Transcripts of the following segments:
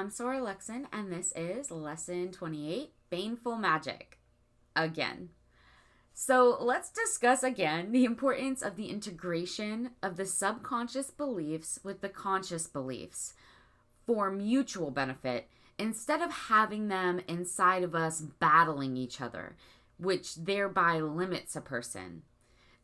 I'm Sora Lexon, and this is Lesson 28, Baneful Magick. Again. So let's discuss again the importance of the integration of the subconscious beliefs with the conscious beliefs for mutual benefit instead of having them inside of us battling each other, which thereby limits a person.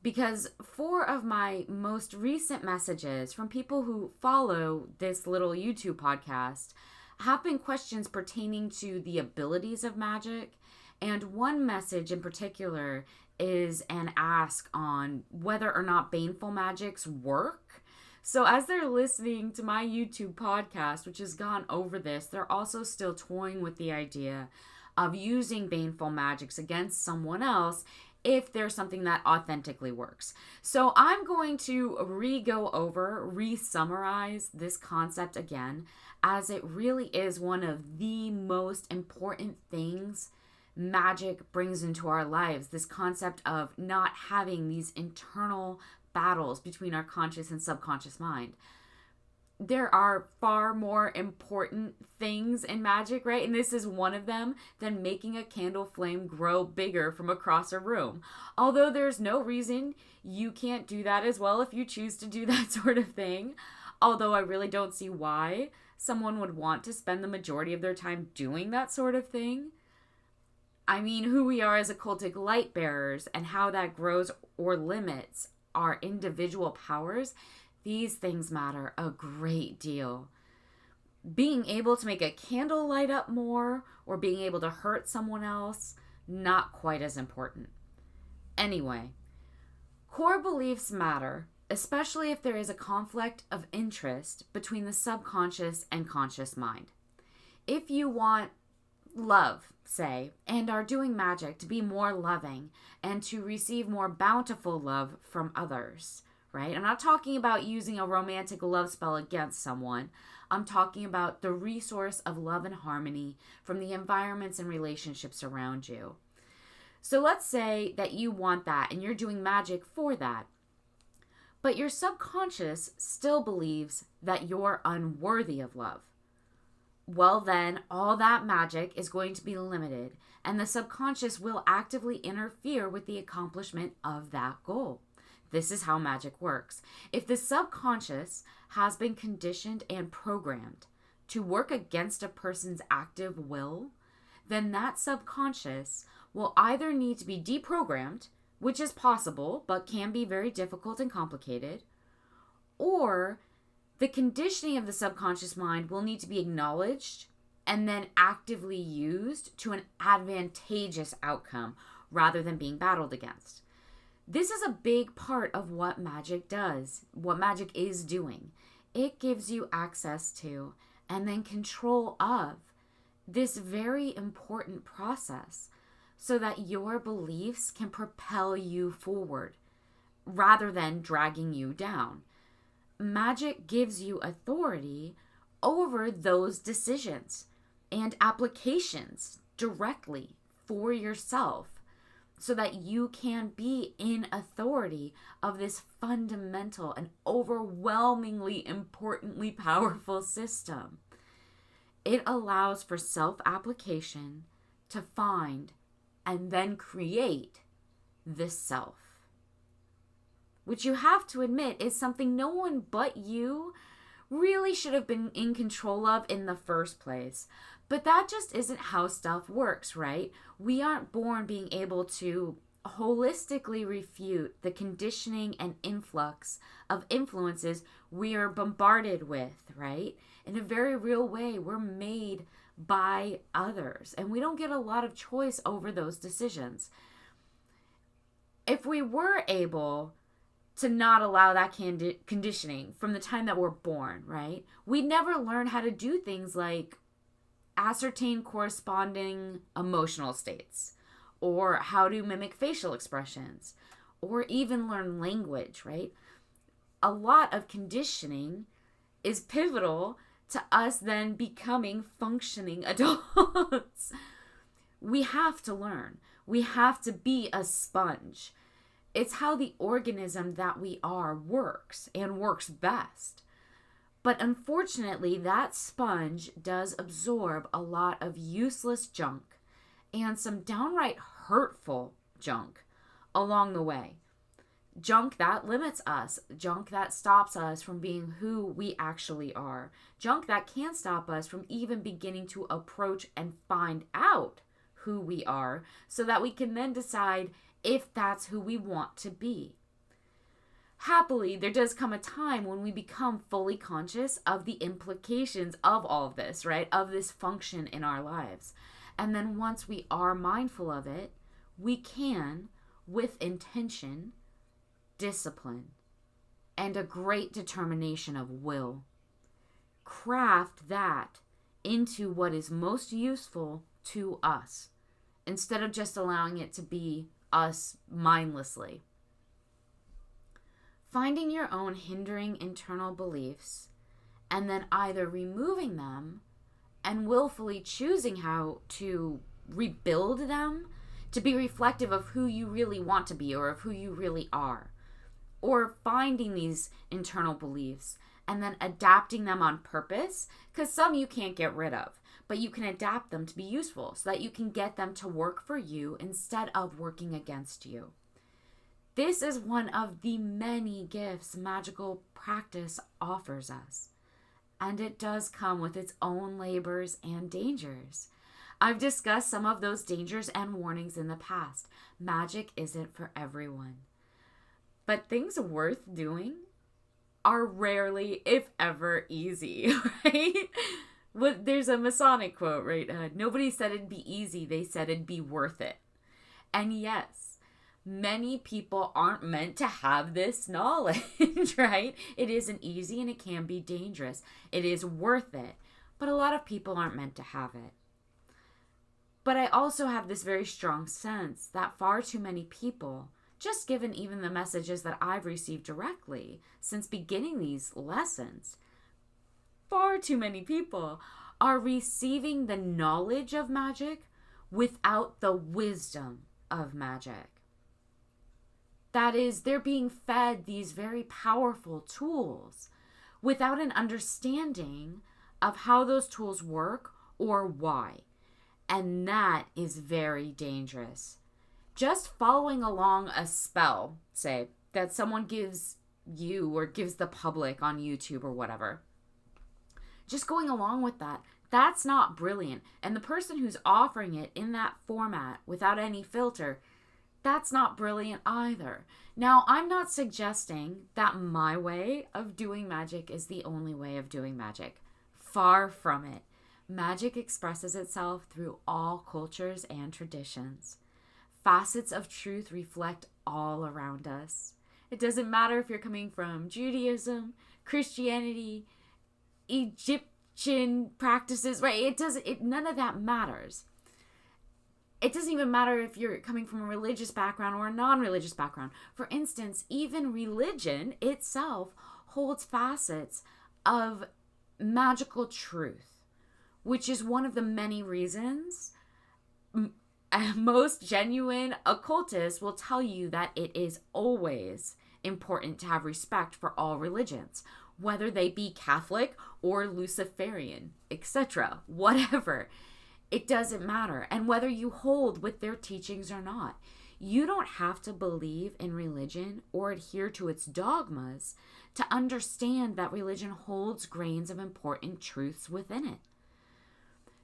Because 4 of my most recent messages from people who follow this little YouTube podcast have been questions pertaining to the abilities of magic. And one message in particular is an ask on whether or not Baneful Magicks work. So as they're listening to my YouTube podcast, which has gone over this, they're also still toying with the idea of using Baneful Magicks against someone else if there's something that authentically works. So I'm going to re-summarize this concept again, as it really is one of the most important things magic brings into our lives. This concept of not having these internal battles between our conscious and subconscious mind. There are far more important things in magic, right? And this is one of them, than making a candle flame grow bigger from across a room. Although there's no reason you can't do that as well if you choose to do that sort of thing. Although I really don't see why someone would want to spend the majority of their time doing that sort of thing. I mean, who we are as occultic light bearers and how that grows or limits our individual powers, these things matter a great deal. Being able to make a candle light up more or being able to hurt someone else, not quite as important. Anyway, core beliefs matter, especially if there is a conflict of interest between the subconscious and conscious mind. If you want love, say, and are doing magic to be more loving and to receive more bountiful love from others, right? I'm not talking about using a romantic love spell against someone. I'm talking about the resource of love and harmony from the environments and relationships around you. So let's say that you want that and you're doing magic for that. But your subconscious still believes that you're unworthy of love. Well, then all that magic is going to be limited, and the subconscious will actively interfere with the accomplishment of that goal. This is how magic works. If the subconscious has been conditioned and programmed to work against a person's active will, then that subconscious will either need to be deprogrammed, which is possible but can be very difficult and complicated, or the conditioning of the subconscious mind will need to be acknowledged and then actively used to an advantageous outcome rather than being battled against. This is a big part of what magic does, what magic is doing. It gives you access to and then control of this very important process so that your beliefs can propel you forward rather than dragging you down. Magic gives you authority over those decisions and applications directly for yourself, so that you can be in authority of this fundamental and overwhelmingly importantly powerful system. It allows for self-application to find and then create this self, which you have to admit is something no one but you really should have been in control of in the first place. But that just isn't how stuff works, right? We aren't born being able to holistically refute the conditioning and influx of influences we are bombarded with, right? In a very real way, we're made by others, and we don't get a lot of choice over those decisions. If we were able to not allow that conditioning from the time that we're born, right? We'd never learn how to do things like ascertain corresponding emotional states, or how to mimic facial expressions, or even learn language, right? A lot of conditioning is pivotal to us then becoming functioning adults. We have to learn. We have to be a sponge. It's how the organism that we are works, and works best. But unfortunately, that sponge does absorb a lot of useless junk and some downright hurtful junk along the way. Junk that limits us, junk that stops us from being who we actually are, junk that can stop us from even beginning to approach and find out who we are so that we can then decide if that's who we want to be. Happily, there does come a time when we become fully conscious of the implications of all of this, right? Of this function in our lives. And then once we are mindful of it, we can, with intention, discipline, and a great determination of will, craft that into what is most useful to us, instead of just allowing it to be us mindlessly. Finding your own hindering internal beliefs, and then either removing them and willfully choosing how to rebuild them to be reflective of who you really want to be or of who you really are. Or finding these internal beliefs and then adapting them on purpose, because some you can't get rid of, but you can adapt them to be useful so that you can get them to work for you instead of working against you. This is one of the many gifts magical practice offers us, and it does come with its own labors and dangers. I've discussed some of those dangers and warnings in the past. Magic isn't for everyone. But things worth doing are rarely, if ever, easy, right? There's a Masonic quote, right? Nobody said it'd be easy. They said it'd be worth it. And yes, many people aren't meant to have this knowledge, right? It isn't easy and it can be dangerous. It is worth it. But a lot of people aren't meant to have it. But I also have this very strong sense that far too many people, just given even the messages that I've received directly since beginning these lessons, far too many people are receiving the knowledge of magic without the wisdom of magic. That is, they're being fed these very powerful tools without an understanding of how those tools work or why. And that is very dangerous. Just following along a spell, say, that someone gives you or gives the public on YouTube or whatever, just going along with that, that's not brilliant. And the person who's offering it in that format without any filter, that's not brilliant either. Now, I'm not suggesting that my way of doing magic is the only way of doing magic. Far from it. Magic expresses itself through all cultures and traditions. Facets of truth reflect all around us. It doesn't matter if you're coming from Judaism, Christianity, Egyptian practices, right? None of that matters. It doesn't even matter if you're coming from a religious background or a non-religious background. For instance, even religion itself holds facets of magical truth, which is one of the many reasons most genuine occultists will tell you that it is always important to have respect for all religions, whether they be Catholic or Luciferian, etc., whatever. It doesn't matter. And whether you hold with their teachings or not, you don't have to believe in religion or adhere to its dogmas to understand that religion holds grains of important truths within it.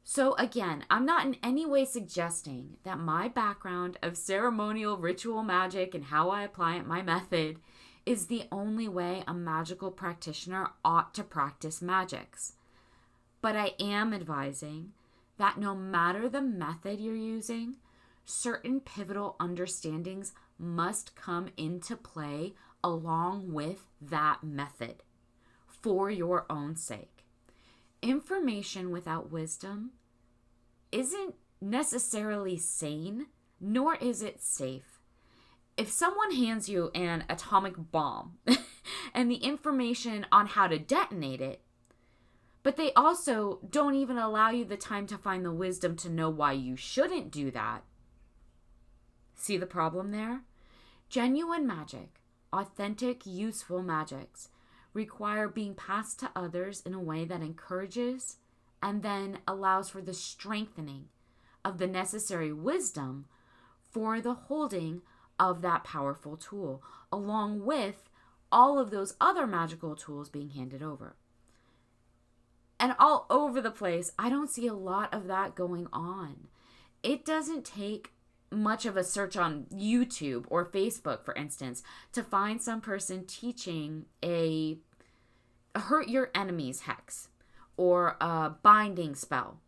So again, I'm not in any way suggesting that my background of ceremonial ritual magic and how I apply it, my method, is the only way a magical practitioner ought to practice magics. But I am advising that no matter the method you're using, certain pivotal understandings must come into play along with that method for your own sake. Information without wisdom isn't necessarily sane, nor is it safe. If someone hands you an atomic bomb and the information on how to detonate it, but they also don't even allow you the time to find the wisdom to know why you shouldn't do that, see the problem there? Genuine magic, authentic, useful magics, require being passed to others in a way that encourages and then allows for the strengthening of the necessary wisdom for the holding of that powerful tool, along with all of those other magical tools being handed over. And all over the place, I don't see a lot of that going on. It doesn't take much of a search on YouTube or Facebook, for instance, to find some person teaching a hurt your enemy's hex or a binding spell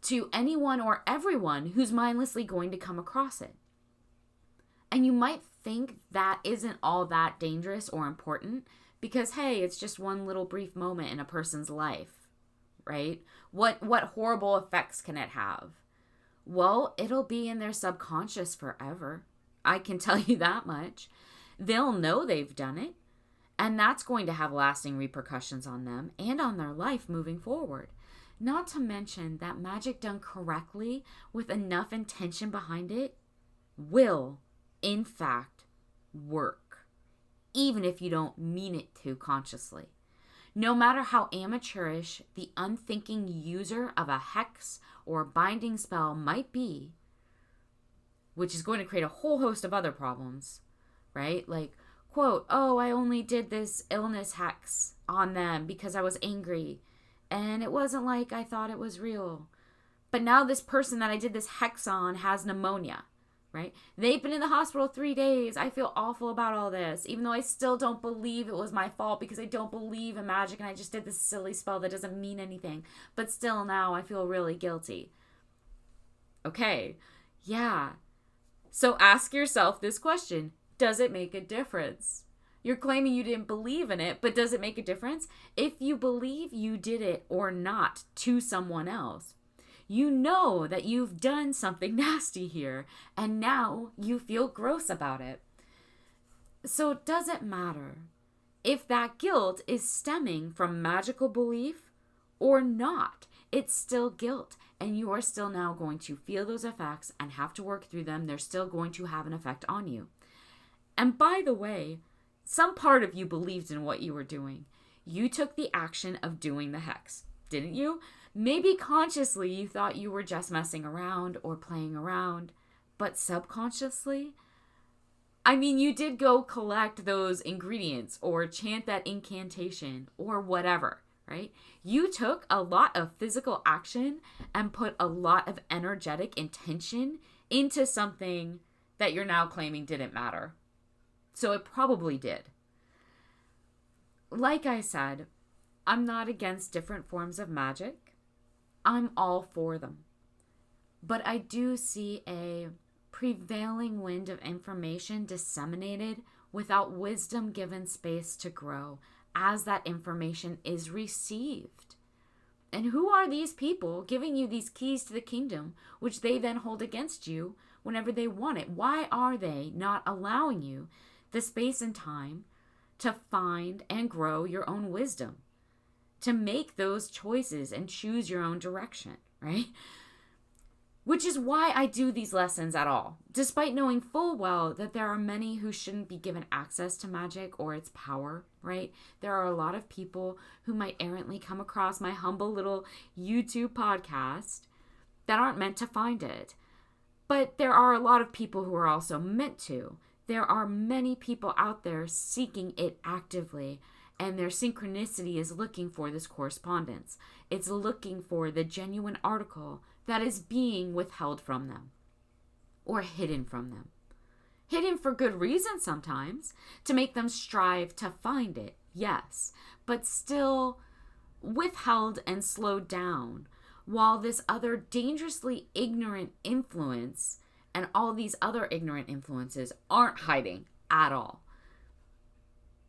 to anyone or everyone who's mindlessly going to come across it. And you might think that isn't all that dangerous or important because, hey, it's just one little brief moment in a person's life, right? What horrible effects can it have? Well, it'll be in their subconscious forever. I can tell you that much. They'll know they've done it, and that's going to have lasting repercussions on them and on their life moving forward. Not to mention that magic done correctly with enough intention behind it will, in fact, work, even if you don't mean it to consciously. No matter how amateurish the unthinking user of a hex or binding spell might be, which is going to create a whole host of other problems, right? Like, quote, oh, I only did this illness hex on them because I was angry, and it wasn't like I thought it was real. But now this person that I did this hex on has pneumonia, right? They've been in the hospital 3 days. I feel awful about all this, even though I still don't believe it was my fault because I don't believe in magic and I just did this silly spell that doesn't mean anything. But still now I feel really guilty. Okay, yeah. So ask yourself this question. Does it make a difference? You're claiming you didn't believe in it, but does it make a difference? If you believe you did it or not to someone else, you know that you've done something nasty here, and now you feel gross about it. So does it matter if that guilt is stemming from magical belief or not? It's still guilt, and you are still now going to feel those effects and have to work through them. They're still going to have an effect on you. And by the way, some part of you believed in what you were doing. You took the action of doing the hex, didn't you? Maybe consciously you thought you were just messing around or playing around, but subconsciously, I mean, you did go collect those ingredients or chant that incantation or whatever, right? You took a lot of physical action and put a lot of energetic intention into something that you're now claiming didn't matter. So it probably did. Like I said, I'm not against different forms of magic. I'm all for them. But I do see a prevailing wind of information disseminated without wisdom given space to grow as that information is received. And who are these people giving you these keys to the kingdom, which they then hold against you whenever they want it? Why are they not allowing you the space and time to find and grow your own wisdom? To make those choices and choose your own direction, right? Which is why I do these lessons at all, despite knowing full well that there are many who shouldn't be given access to magic or its power, right? There are a lot of people who might errantly come across my humble little YouTube podcast that aren't meant to find it. But there are a lot of people who are also meant to. There are many people out there seeking it actively, and their synchronicity is looking for this correspondence. It's looking for the genuine article that is being withheld from them or hidden from them. Hidden for good reason sometimes, to make them strive to find it, yes, but still withheld and slowed down while this other dangerously ignorant influence and all these other ignorant influences aren't hiding at all.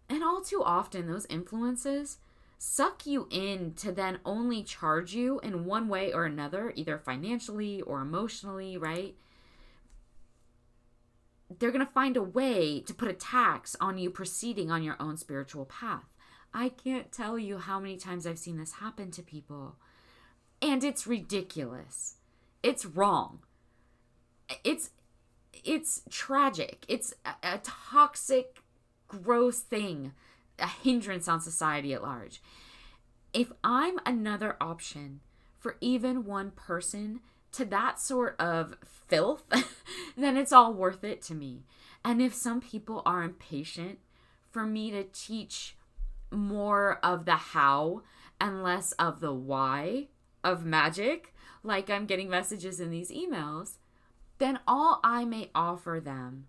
And all too often, those influences suck you in to then only charge you in one way or another, either financially or emotionally, right? They're going to find a way to put a tax on you proceeding on your own spiritual path. I can't tell you how many times I've seen this happen to people. And it's ridiculous. It's wrong. It's tragic. It's a toxic, gross thing. a hindrance on society at large. If I'm another option for even one person to that sort of filth, then it's all worth it to me. And if some people are impatient for me to teach more of the how and less of the why of magic, like I'm getting messages in these emails, then all I may offer them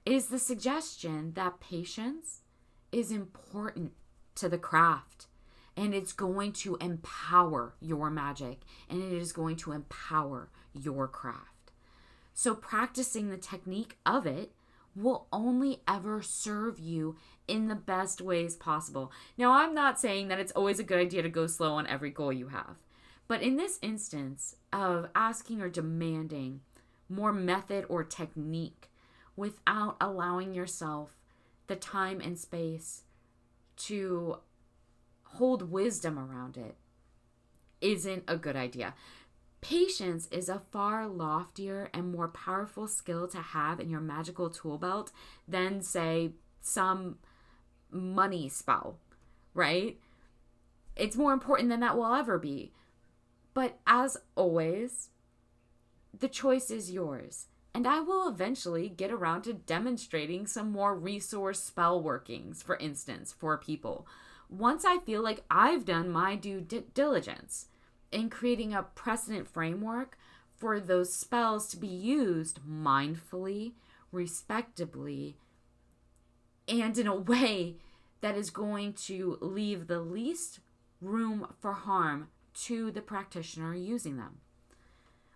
is the suggestion that patience is important to the craft, and it's going to empower your magic, and it is going to empower your craft. So practicing the technique of it will only ever serve you in the best ways possible. Now, I'm not saying that it's always a good idea to go slow on every goal you have, but in this instance of asking or demanding more method or technique without allowing yourself the time and space to hold wisdom around it isn't a good idea. Patience is a far loftier and more powerful skill to have in your magical tool belt than, say, some money spell, right? It's more important than that will ever be. But as always, the choice is yours. And I will eventually get around to demonstrating some more resource spell workings, for instance, for people. Once I feel like I've done my due diligence in creating a precedent framework for those spells to be used mindfully, respectably, and in a way that is going to leave the least room for harm to the practitioner using them.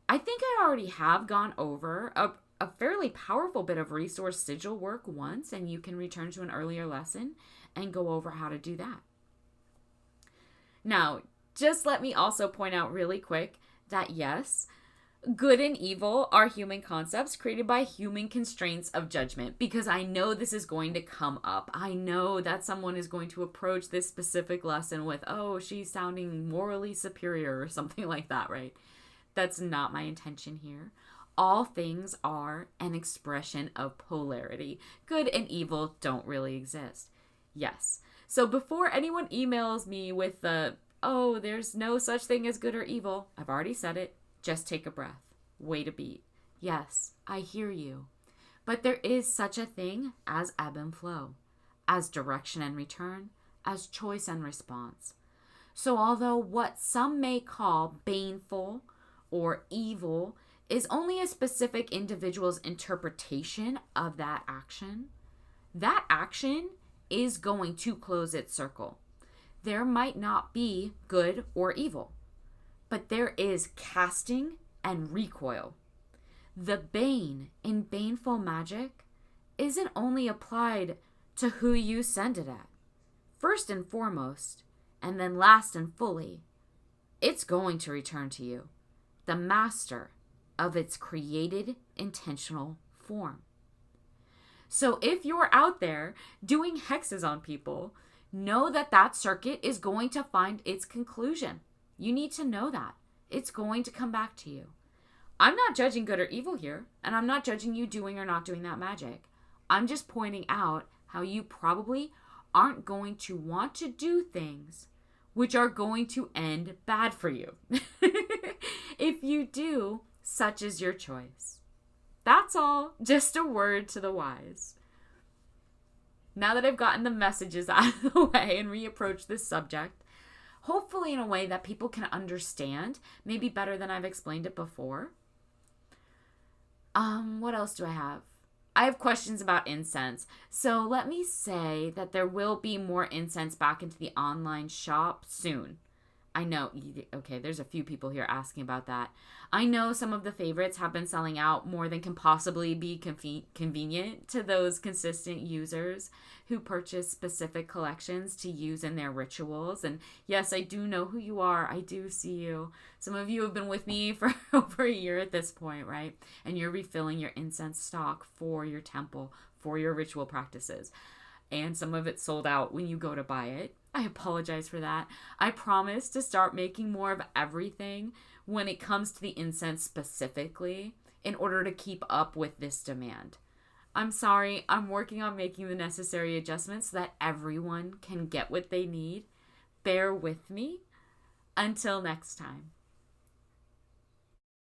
I think I already have gone over a fairly powerful bit of resource sigil work once, and you can return to an earlier lesson and go over how to do that. Now, just let me also point out really quick that yes, good and evil are human concepts created by human constraints of judgment, because I know this is going to come up. I know that someone is going to approach this specific lesson with, oh, she's sounding morally superior or something like that, right? That's not my intention here. All things are an expression of polarity. Good and evil don't really exist. Yes. So before anyone emails me with the, oh, there's no such thing as good or evil, I've already said it. Just take a breath. Wait a beat. Yes, I hear you. But there is such a thing as ebb and flow, as direction and return, as choice and response. So although what some may call baneful or evil is only a specific individual's interpretation of that action is going to close its circle. There might not be good or evil, but there is casting and recoil. The bane in Baneful Magicks isn't only applied to who you send it at. First and foremost, and then last and fully, it's going to return to you, the master of its created intentional form. So if you're out there doing hexes on people, know that that circuit is going to find its conclusion. You need to know that. It's going to come back to you. I'm not judging good or evil here, and I'm not judging you doing or not doing that magic. I'm just pointing out how you probably aren't going to want to do things which are going to end bad for you. If you do, such is your choice. That's all. Just a word to the wise. Now that I've gotten the messages out of the way and reapproached this subject, hopefully in a way that people can understand, maybe better than I've explained it before. What else do I have? I have questions about incense. So let me say that there will be more incense back into the online shop soon. I know, okay, there's a few people here asking about that. I know some of the favorites have been selling out more than can possibly be convenient to those consistent users who purchase specific collections to use in their rituals. And yes, I do know who you are. I do see you. Some of you have been with me for over a year at this point, right? And you're refilling your incense stock for your temple, for your ritual practices. And some of it sold out when you go to buy it. I apologize for that. I promise to start making more of everything when it comes to the incense specifically in order to keep up with this demand. I'm sorry. I'm working on making the necessary adjustments so that everyone can get what they need. Bear with me. Until next time.